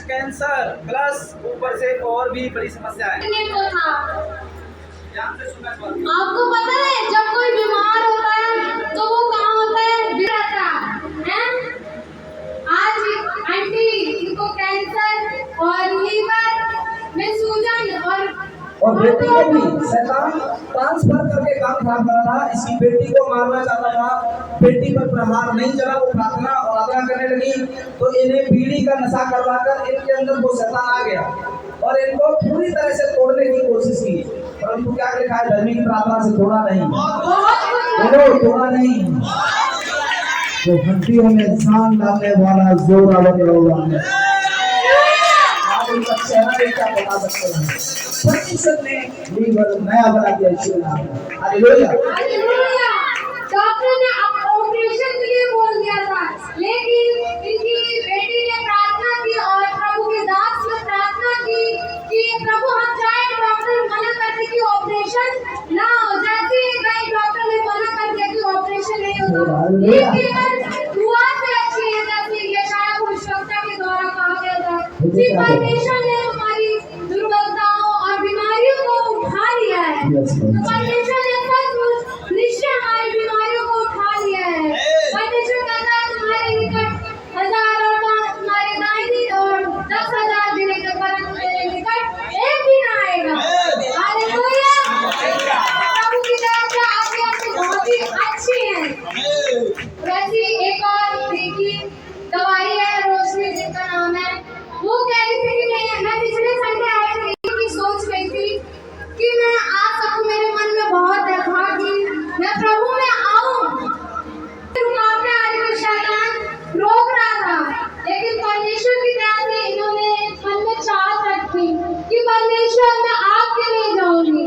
Breast cancer plus ऊपर से और भी बड़ी समस्या है। आपको पता है जब कोई बीमार होता है तो वो कहाँ होता है, गिरता है। आज आंटी इनको कैंसर और लीवर में सूजन और बेटी को भी शैतान ट्रांसफर करके काम खराब कर रहा था। इसकी बेटी को मारना चाहता था, बेटी पर प्रहार नहीं चला, वो प्रार्थना और आराधना करने लगी तो इन्हें बीड़ी का नशा करवाकर इनके अंदर वो शैतान आ गया और इनको पूरी तरह से तोड़ने की कोशिश की। परंतु क्या लिखा है, धर्मी की प्रार्थना से तोड़ा नहीं, तोड़ा नहीं। तो हड्डियों में जान डालने वाला जोरावर होगा। आप उनका चेहरा देखकर बता सकते हैं परमेश्वर ने लीवर नया बना दिया। हालेलुया। डॉक्टर ने ऑपरेशन के लिए बोल दिया था, लेकिन इनकी बेटी ने प्रार्थना की और प्रभु के दास ने प्रार्थना की कि प्रभु हम चाहे डॉक्टर मना करते कि ऑपरेशन ना हो। जैसे ही डॉक्टर ने मना कर दिया कि ऑपरेशन नहीं होगा, लेकिन दुआ से अच्छी है। जैसे यशायाह भविष्यवक्ता के द्वारा कहा गया था कि परमेश्वर ने हमारी दुर्बलताओं और बीमारियों को उठा लिया है। परमेश्वर ने सचमुच निश्चय हमारी बीमारियों को उठा लिया है। परमेश्वर कहता है तुम्हारे निकट 1000 और तुम्हारे दाहिनी और 10,000 देने के परंतु मेरे निकट एक भी ना आएगा। हालेलुया। प्रभु की दया से आपकी बहुत ही अच्छी है। वैसी एक और देखी दवाई है रोशनी जिसका नाम है, वो कह रही थी कि मैं पिछले संडे आई थी कि सोच रही थी कि मैं आ सकूं। मेरे मन में बहुत था कि मैं प्रभु में आऊं। रुकावटें आ रही, शैतान रोक रहा था, लेकिन परमेश्वर की दया से इन्होंने मन में चाहत रखी कि परमेश्वर मैं आपके लिए जाऊंगी।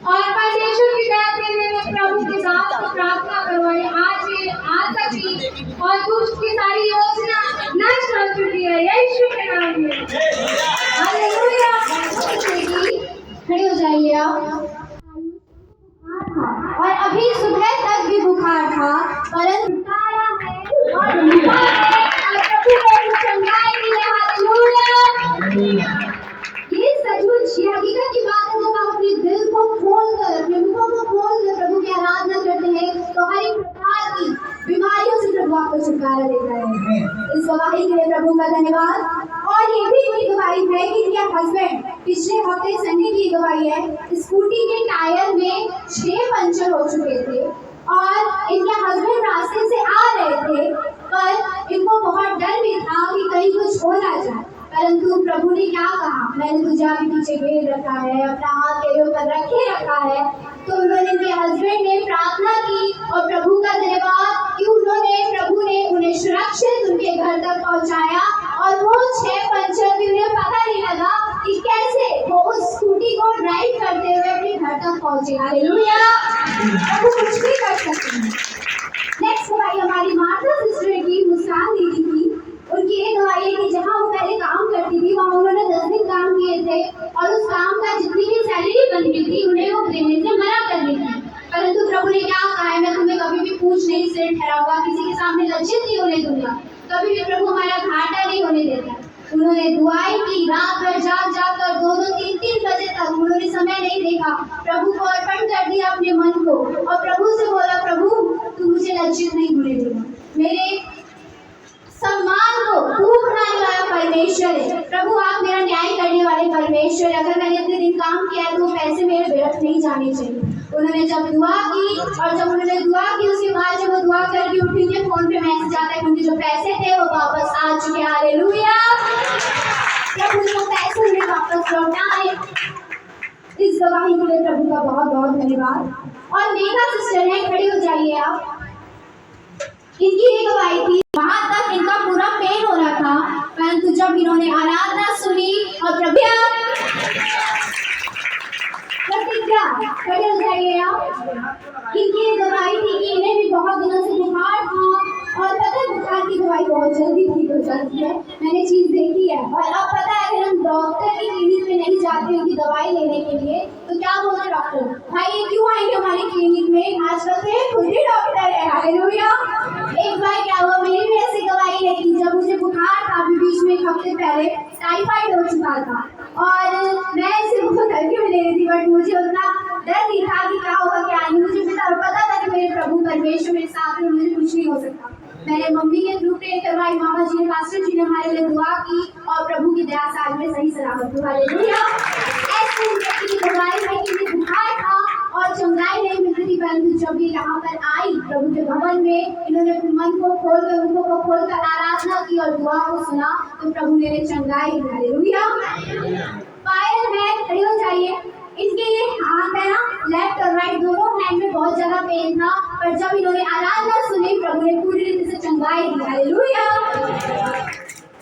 और परमेश्वर की दया से मैंने प्रभु के साथ प्रार्थना करवाई। आज तक की और दुष्ट की सारी योजना नष्ट हो चुकी है यीशु के नाम में। हालेलुया। खड़े हो जाइए आप। और अभी सुबह तक भी बुखार था, परंतु ये सचमुच ये हकीकत की बात है। जब आप अपने दिल को खोलकर, अपने मुखों को खोलकर प्रभु की आराधना करते हैं तो हर एक प्रकार की बीमारियों से प्रभु आपको छुटकारा देता है। इस गवाही के लिए प्रभु का धन्यवाद। और ये भी इनकी गवाही है कि इनके हस्बैंड पिछले हफ्ते संडे की गवाही है, स्कूटी के टायर में 6 पंचर हो चुके थे और इनके हस्बैंड रास्ते से आ रहे थे, पर इनको बहुत डर भी था कि कहीं कुछ हो ना जाए। परंतु प्रभु ने क्या कहा, मैंने तुझे अभी पीछे घेर रखा है, अपना हाथ तेरे ऊपर रखे रखा है। तो उन्होंने, उनके हस्बैंड ने प्रार्थना की और प्रभु का धन्यवाद कि प्रभु ने उन्हें सुरक्षित उनके घर तक पहुंचाया। और वो 6 पंचर भी उन्हें पता नहीं लगा कि कैसे वो उस स्कूटी को ड्राइव करते हुए अपने घर तक पहुंचे। हालेलुया। प्रभु कुछ भी कर सकते हैं। नेक्स्ट गवाही हमारी माता सिस्टर की, मुस्कान दीदी की। उनकी ये गवाही है कि जहाँ वो पहले काम करती थी वहाँ उन्होंने 10 दिन काम किए थे और उस काम का जितनी भी सैलरी बनती थी उन्हें वो देने से मना कर दी थी। परंतु प्रभु ने क्या कहा है, मैं तुम्हें कभी भी पूछ नहीं सिर ठहराऊंगा, किसी के सामने लज्जित नहीं होने दूंगा, कभी भी प्रभु हमारा घाटा नहीं होने देता। उन्होंने दुआई की, रात भर जाग कर 2-2, 3-3 बजे तक उन्होंने समय नहीं देखा, प्रभु को अर्पण कर दिया अपने मन को और प्रभु से बोला, प्रभु तू मुझे लज्जित नहीं होने देगा। मेरे सम्मान को खूब बनाने वाला परमेश्वर है। प्रभु आप मेरा न्याय करने वाले परमेश्वर है। अगर मैंने इतने दिन काम किया है तो पैसे मेरे व्यर्थ नहीं जाने चाहिए। उन्होंने जब दुआ की और जब उन्होंने दुआ की उसके बाद जब वो दुआ करके उठी, उनके फोन पे मैसेज आता है कि उनके जो पैसे थे वो वापस आ चुके। हालेलुया। प्रभु ने वो पैसे उन्हें वापस लौटाए। इस गवाही के लिए प्रभु का बहुत बहुत धन्यवाद। और मेघा सिस्टर है, खड़ी हो जाइए आप। इनकी एक गवाही थी, वहां तक इनका पूरा पेन हो रहा था, परंतु जब इन्होंने आराधना सुनी और प्रभु खड़े हो जाइए आप। इनकी एक गवाही थी कि इन्हें भी बहुत दिनों से बुखार था और पता है बुखार की दवाई बहुत जल्दी ठीक हो जाती है, मैंने चीज देखी है। और अब पता है अगर हम डॉक्टर की क्लिनिक में नहीं जाते उनकी दवाई लेने के लिए तो क्या बोला डॉक्टर, भाई ये क्यों आएंगे हमारी क्लिनिक में, आजकल तो ये खुद ही डॉक्टर है। हालेलुया। एक बार क्या हुआ, मेरी भी ऐसी गवाही है कि जब मुझे बुखार था, अभी बीच में हफ्ते पहले टाइफाइड हो चुका था और मैं इसे बहुत हल्के में ले रही थी, बट मुझे उतना डर नहीं था कि क्या होगा क्या नहीं। मुझे पता था कि मेरे प्रभु परमेश्वर मेरे साथ में, मुझे कुछ नहीं हो सकता। मैंने मम्मी के थ्रू प्रे करवाई, मामा जी ने, पास्टर जी ने हमारे लिए दुआ की और प्रभु की दया से आज मैं सही सलामत हूँ। हालेलुया। ऐसे व्यक्ति की गवाही है कि मुझे बुखार था और चंगाई नहीं मिलती थी, परंतु जब ये यहाँ पर आई प्रभु के भवन में, इन्होंने अपने मन को खोलकर, उनको को खोलकर आराधना की और दुआ को सुना, तो प्रभु ने चंगाई दी। हालेलुया। पायल है, खड़े हो जाइए। इनके ये हाथ है ना, लेफ्ट और राइट दोनों हैंड में बहुत ज्यादा पेन था, पर जब इन्होंने आराधना सुनी प्रभु ने पूरी रीति से चंगाई दी। हालेलुया।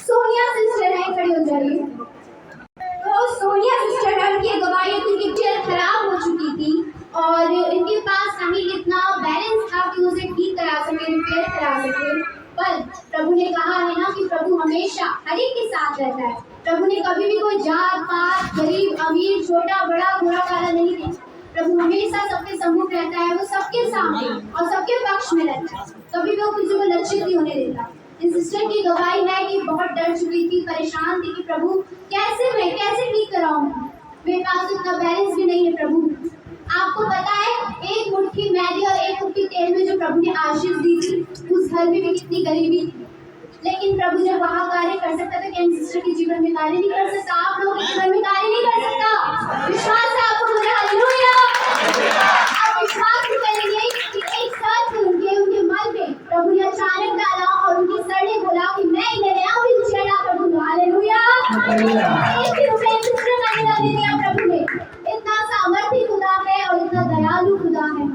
सोनिया सिस्टर है, खड़ी हो जाइए। तो सोनिया सिस्टर है, उनकी गवाही, उनकी चेयर खराब हो चुकी थी और इनके पास नहीं इतना बैलेंस था कि उसे ठीक करा सके, रिपेयर करा सके। पर प्रभु ने कहा है ना कि प्रभु हमेशा हर एक के साथ रहता है। प्रभु ने कभी भी कोई जात पात, गरीब अमीर, छोटा बड़ा, बुरा काला नहीं देखा। प्रभु हमेशा सबके सम्मुख रहता है, वो सबके सामने और सबके पक्ष में रहता है, कभी भी वो किसी को लज्जित नहीं होने देता। इस सिस्टर की गवाही है कि बहुत डर चुकी थी, परेशान थी कि प्रभु कैसे ठीक कराऊं, मेरे पास उतना बैलेंस भी नहीं है। प्रभु आपको पता है, एक मुट्ठी मैदे और एक मुट्ठी तेल में जो प्रभु ने आशीष दी थी, उस घर में भी कितनी गरीबी थी, लेकिन प्रभु जब वहाँ कार्य कर सकता था, क्या सिस्टर के जीवन में कार्य नहीं कर सकता? आप लोगों के जीवन में कार्य नहीं कर सकता? विश्वास है आपको? बोले हालेलुया। आप विश्वास भी करेंगे कि एक साथ उनके मन में प्रभु ने अचानक डाला और उनके सर ने बोला कि मैं इन्हें नया भी उछेड़ा कर दूंगा। हालेलुया। एक ही रुपये सिस्टर का नहीं दे दिया प्रभु ने। इतना सामर्थ्य खुदा है और इतना दयालु खुदा है।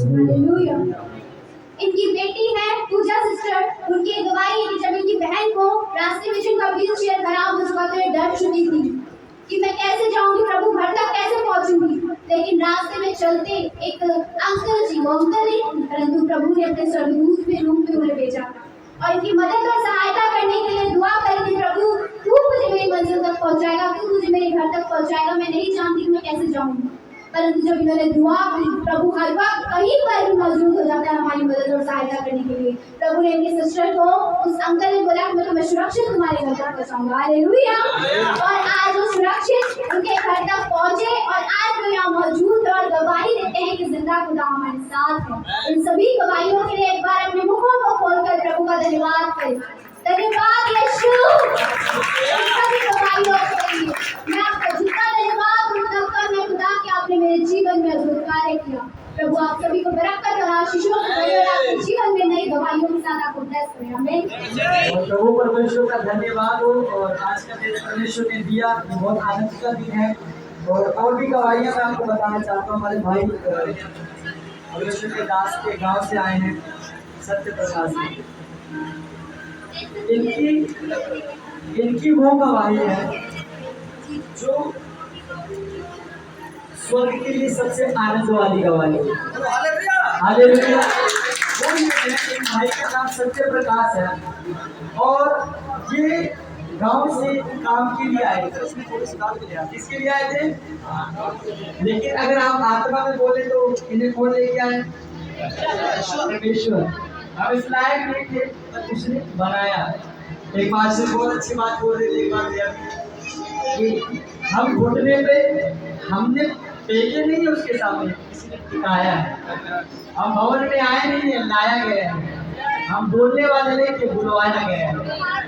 हालेलुया। इनकी बेटी है पूजा सिस्टर, उनकी गवाही है कि जब इनकी बहन को रास्ते में जिनका व्हील चेयर खराब हो चुका, तो ये डर चुकी थी कि मैं कैसे जाऊंगी प्रभु, घर तक कैसे पहुंचूंगी। लेकिन रास्ते में चलते एक अंकल जी, वो अंकल ही, परंतु प्रभु ने अपने स्वर्गदूत के रूप में उन्हें भेजा और इनकी मदद और सहायता करने के लिए दुआ करी थी, प्रभु तू मुझे मेरी मंजिल तक पहुंचाएगा, तू मुझे मेरे घर तक पहुंचाएगा, मैं नहीं जानती कि मैं कैसे जाऊंगी। परंतु जब इन्होंने दुआ की, प्रभु हर वक्त कहीं पर भी मौजूद हो जाता है हमारी मदद और सहायता करने के लिए। प्रभु ने इनके सिस्टर को, उस अंकल ने बोला कि मैं तुम्हें सुरक्षित तुम्हारे घर तक पहुंचाऊंगा। हालेलुया। और आज वो सुरक्षित उनके घर तक पहुंचे और आज वो यहाँ मौजूद और गवाही देते हैं कि जिंदा खुदा हमारे साथ है। इन सभी गवाहियों के लिए एक बार अपने मुखों को खोलकर प्रभु का धन्यवाद करें। धन्यवाद यीशु। सभी गवाहियों के लिए मैं आपका जितना धन्यवाद मैं खुदा कि आपने मेरे जीवन में अद्भुत कार्य किया। प्रभु आप सभी को बरकत और आशीषों से भरे और आपके जीवन में नई गवाहियों के साथ आपको ब्लेस करें। आमीन। प्रभु परमेश्वर का धन्यवाद हो। और आज का दिन परमेश्वर ने दिया, ये बहुत आनंद का दिन है। और भी गवाहियां मैं आपको बताना चाहता हूँ। हमारे भाई परमेश्वर के दास के गांव से आए हैं, सत्य प्रकाश से। इनकी वो गवाही है जो स्वर्ग के लिए सबसे आनंद वाली गवाही है। हालेलुया। वो ये है, एक भाई का नाम सत्य प्रकाश है और ये गांव से काम के लिए आए थे। किसके लिए आए थे? लेकिन अगर आप आत्मा में बोले तो इन्हें कौन लेके आए? परमेश्वर। हम इस लायक नहीं थे, पर उसने बनाया। एक बात से बहुत अच्छी बात बोल रहे थे, एक बात कि हम घुटने पे हमने पेटे नहीं उसके सामने, किसी ने टिकाया है। हम भवन में आए नहीं है, लाया गया है। हम बोलने वाले नहीं थे, बुलवाया गया है।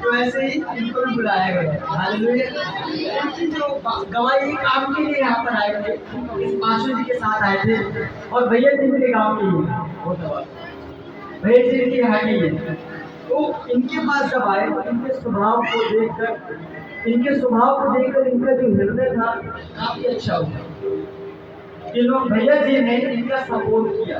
तो ऐसे ही इनको भी बुलाया गया है। हालेलुया। इनकी जो गवाही काम के लिए यहाँ पर आए थे, इस पाशु जी के साथ आए थे और भैया जी मेरे गाँव के लिए, भैया जी की हाटी है। तो इनके पास जब आए तो इनके स्वभाव को देखकर इनका जो हृदय था काफी अच्छा हुआ। कि लोग भैया जी ने इनका सपोर्ट किया।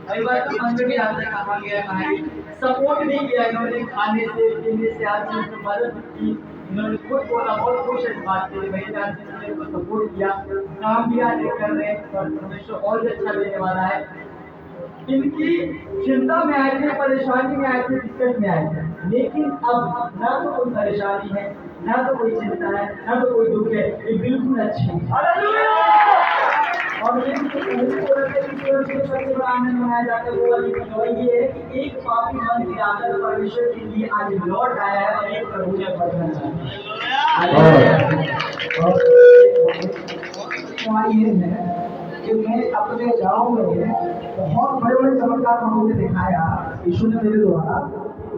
कई बार तो मन में भी आता है कहाँ गया कहाँ, सपोर्ट नहीं किया इन्होंने, खाने से पीने से हर चीज में मदद की। इन्होंने खुद बोला, बहुत खुश है इस बात के लिए, भैया जी ने इनको सपोर्ट किया। काम भी आगे कर रहे हैं और परमेश्वर और भी अच्छा देने वाला है। इनकी चिंता में आए थे, परेशानी में आए थे, दिक्कत में आए थे, लेकिन अब ना तो कोई परेशानी है, ना तो कोई चिंता है, ना तो कोई दुख है, ये बिल्कुल अच्छी है। और ये सबसे बड़ा आनंद मनाया जाता है वो वाली कहानी ये है कि एक पापी मन के आकर परमेश्वर के लिए आज लौट आया है और एक प्रभु ने बदला ये है कि मैं अपने गांव में बहुत बड़े बड़े चमत्कार प्रभु ने दिखाया यीशु ने मेरे द्वारा।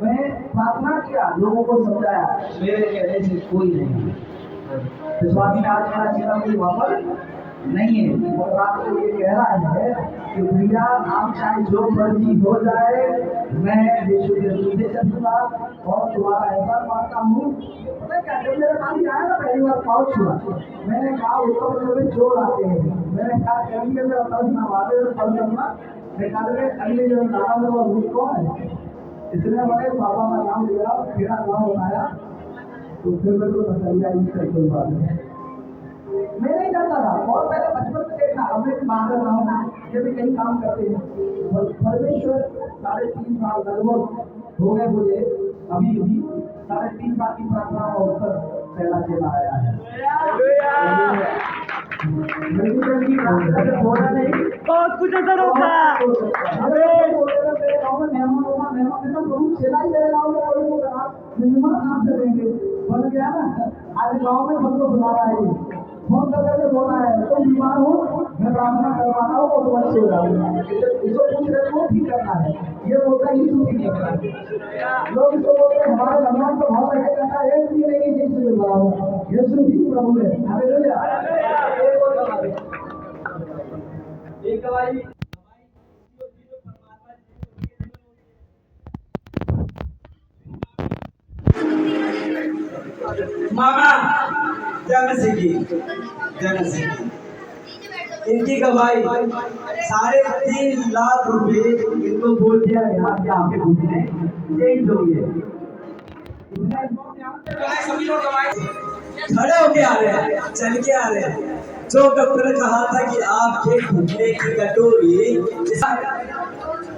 मैं प्रार्थना किया, लोगों को समझाया, मेरे कहने से कोई नहीं। विश्वास में आज मेरा चेहरा कोई वापस नहीं है। और रात को ये कह रहा है कि भैया आप चाहे जो मर्जी हो जाए, मैं यीशु के पीछे चलूंगा और तुम्हारा ऐसा मानता हूँ। पता है क्या, जब मेरे पास आया ना पहली बार पाँव छुआ, मैंने कहा उत्तर प्रदेश में चोर आते हैं, मैंने कहा करेंगे मेरा फल नवाजे और फल करना निकाले। अगले जो नाम है वो रूप कौन है, इसलिए मैंने बाबा का नाम लिया, मेरा नाम बनाया। तो फिर मेरे को नजरिया इसका कोई बात नहीं, मैं नहीं करता था। और पहले बचपन से देखा, अब मैं बाहर रहा हूँ, ये भी कई काम करते हैं। परमेश्वर 3.5 साल लगभग हो गए मुझे, अभी 3.5 साल की प्रार्थना का उत्तर पहला चला आया है। बोला नहीं, बहुत कुछ असर होता बन गया ना। आज गाँव में सबको बुला रहा है, फोन करके बोला है तुम बीमार हो, मैं प्रार्थना करवाता हूँ और तुम अच्छे हो जाओगे। इसको पूछ रहे हो ठीक करना है, ये बोलता है यीशु ठीक करना है। लोग इसको बोलते हैं हमारे भगवान तो बहुत अच्छा करता है, एक भी नहीं यीशु के बराबर, यीशु ही प्रभु है। हालेलुया। एक गवाही मामा जय मसीह की, जय मसीह की। इनकी गवाही 3.5 लाख रुपए इनको बोल दिया गया कि आपके घूमने चेंज हो गए। सभी लोग खड़े होके आ रहे हैं, चल के आ रहे हैं। जो डॉक्टर ने कहा था कि आपके घुटने की कटोरी,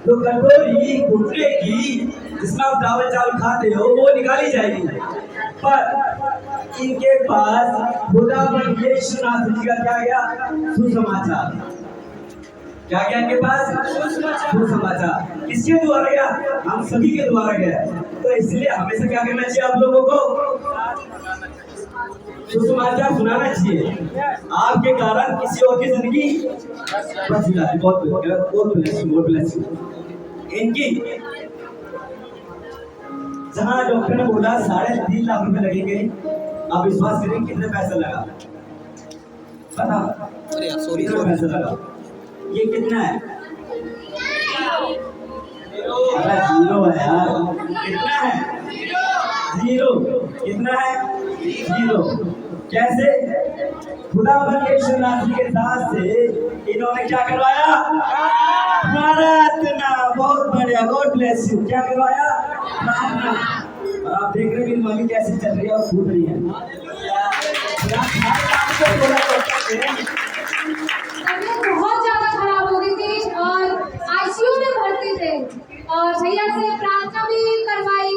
जो कटोरी घुटने की जिसमें आप चावल खाते हो वो निकाली जाएगी, पर इनके पास खुदावन यीशु नासरी का क्या गया सुसमाचार। क्या गया इनके पास सुसमाचार। किसके द्वारा गया? हम सभी के द्वारा गया। तो इसलिए हमेशा क्या करना चाहिए आप लोगों को? सुसमाचार सुनाना चाहिए। आपके कारण किसी और की जिंदगी बच जाए। बहुत ब्लेस इनकी जहाँ डॉक्टर ने बोला 3.5 लाख रुपए लगेंगे, आप विश्वास करें कितने पैसा लगा? पता? कितना पैसा लगा? ये कितना है? अरे 0 है यार। कितना है? 0। कितना है? 0। कैसे? खुदावन यीशु नासरी के दास से इन्होंने क्या करवाया? प्रार्थना। बहुत बढ़िया, गॉड ब्लेस यू। क्या करवाया? प्रार्थना। और आप देख रहे हैं मम्मी कैसे चल रही है और फूट रही है। बहुत ज्यादा खराब हो गई थी और आईसीयू में भर्ती थे और भैया से प्रार्थना भी करवाई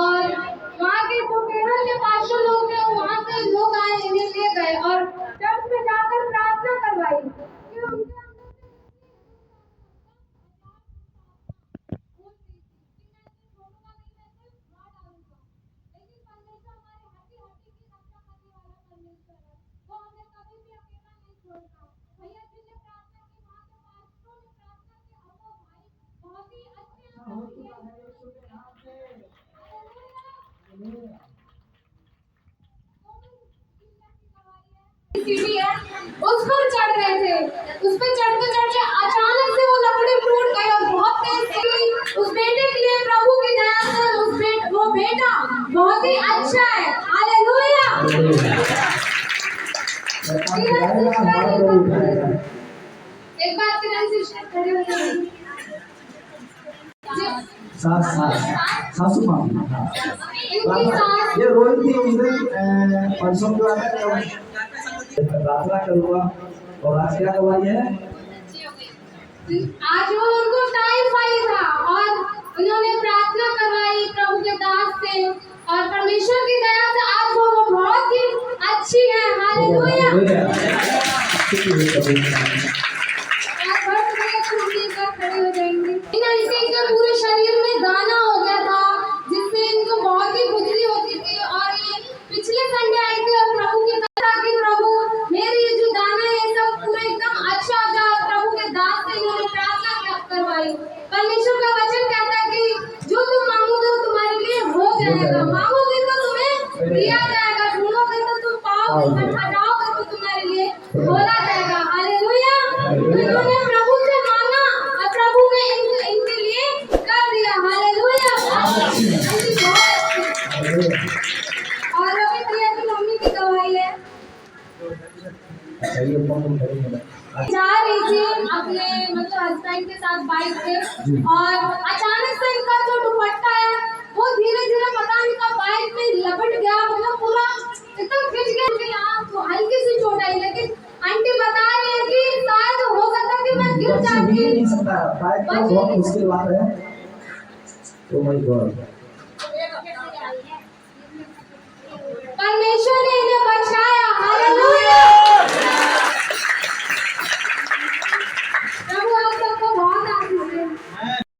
और वहाँ के जो केरल के 500 लोग थे वहाँ से लोग आए, इन्हें ले गए और चर्च में जाकर प्रार्थना करवाई। सीढ़ी है उस पर चढ़ रहे थे, उस पर चढ़ते चढ़ते अचानक से वो लकड़ी टूट गई और बहुत तेज थी। उस बेटे के लिए प्रभु की दया से वो बेटा बहुत ही अच्छा है। हालेलुया। एक बात किरण सिस्टर खड़े हो जाओ। सासू माँ ये रोई थी उस दिन परसों जो आया प्रार्थना करूँगा। और आज क्या गवाही है? आज वो उनको टाइफाइड था और उन्होंने प्रार्थना करवाई प्रभु के दास से और परमेश्वर की दया से आज वो बहुत ही अच्छी है। हालेलुया। तुम खड़ी हो। जा रही थी अपने मतलब हस्बैंड के साथ बाइक पे और अचानक से इनका जो दुपट्टा है वो धीरे धीरे पता नहीं कब बाइक में लपट गया, मतलब पूरा एकदम खिंच गया। मुझे यहाँ तो हल्की सी चोट आई, लेकिन आंटी बता रही है कि शायद हो सकता कि मैं गिर बच भी जाती। नहीं सकता, बाइक का बहुत मुश्किल बात है। Oh my God.